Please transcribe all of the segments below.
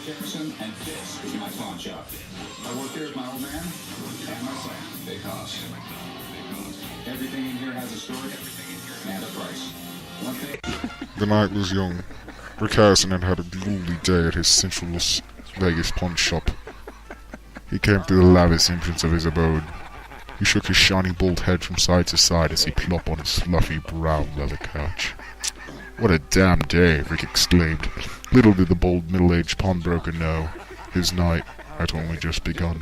Harrison, and this is my pawn shop. I work here with my old man and my son. Big house. Everything in here has a story and a price. One thing. The night was young. Rick Harrison had had a gloomy day at his Central Las Vegas pawn shop. He came through the lavish entrance of his abode. He shook his shiny bald head from side to side as he plopped on his fluffy brown leather couch. "What a damn day," Rick exclaimed. Little did the bold middle-aged pawnbroker know, his night had only just begun.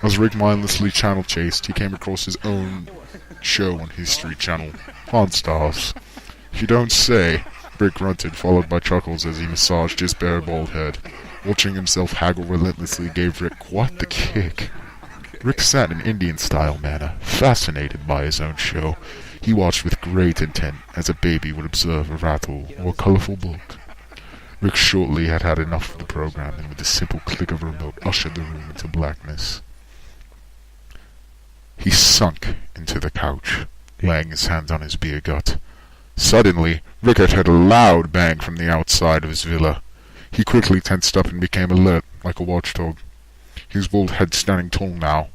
As Rick mindlessly channel chased, he came across his own show on History Channel, Pawn Stars. "You don't say," Rick grunted, followed by chuckles as he massaged his bare bald head. Watching himself haggle relentlessly gave Rick quite the kick. Rick sat in Indian-style manner, fascinated by his own show. He watched with great intent, as a baby would observe a rattle or a colourful book. Rick shortly had had enough of the program, and with a simple click of a remote ushered the room into blackness. He sunk into the couch, laying his hands on his beer gut. Suddenly, Rick had heard a loud bang from the outside of his villa. He quickly tensed up and became alert, like a watchdog. His bald head standing tall now.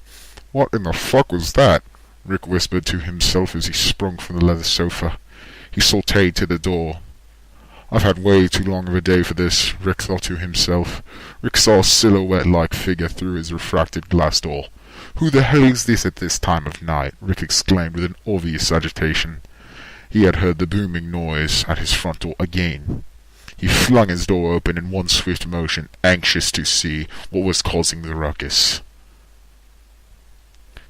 "What in the fuck was that?" Rick whispered to himself as he sprung from the leather sofa. He sauteed to the door. "I've had way too long of a day for this," Rick thought to himself. Rick saw a silhouette-like figure through his refracted glass door. "Who the hell is this at this time of night?" Rick exclaimed with an obvious agitation. He had heard the booming noise at his front door again. He flung his door open in one swift motion, anxious to see what was causing the ruckus.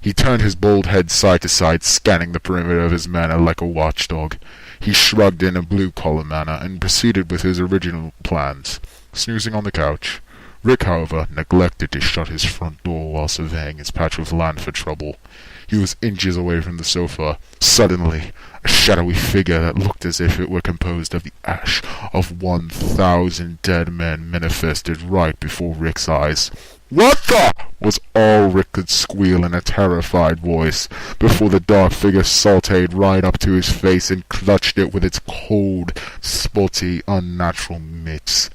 He turned his bald head side to side, scanning the perimeter of his manor like a watchdog. He shrugged in a blue-collar manner and proceeded with his original plans, snoozing on the couch. Rick, however, neglected to shut his front door while surveying his patch of land for trouble. He was inches away from the sofa. Suddenly, a shadowy figure that looked as if it were composed of the ash of 1,000 dead men manifested right before Rick's eyes. "What the?" was all Rick could squeal in a terrified voice, before the dark figure sauteed right up to his face and clutched it with its cold, spotty, unnatural mitts.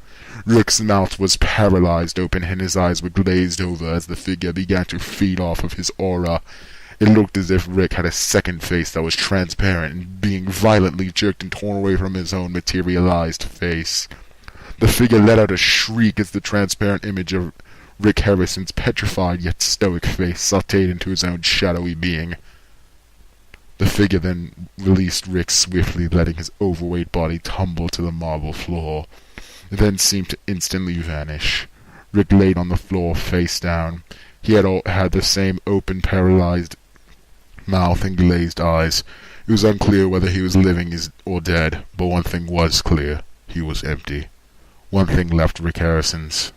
Rick's mouth was paralyzed open and his eyes were glazed over as the figure began to feed off of his aura. It looked as if Rick had a second face that was transparent and being violently jerked and torn away from his own materialized face. The figure let out a shriek as the transparent image of Rick Harrison's petrified yet stoic face sauteed into his own shadowy being. The figure then released Rick swiftly, letting his overweight body tumble to the marble floor. It then seemed to instantly vanish. Rick laid on the floor, face down. He had the same open, paralyzed mouth and glazed eyes. It was unclear whether he was living or dead, but one thing was clear. He was empty. One thing left Rick Harrison's.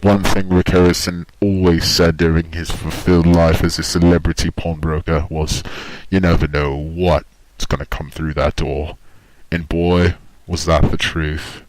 One thing Rick Harrison always said during his fulfilled life as a celebrity pawnbroker was, "You never know what's gonna come through that door." And boy, was that the truth.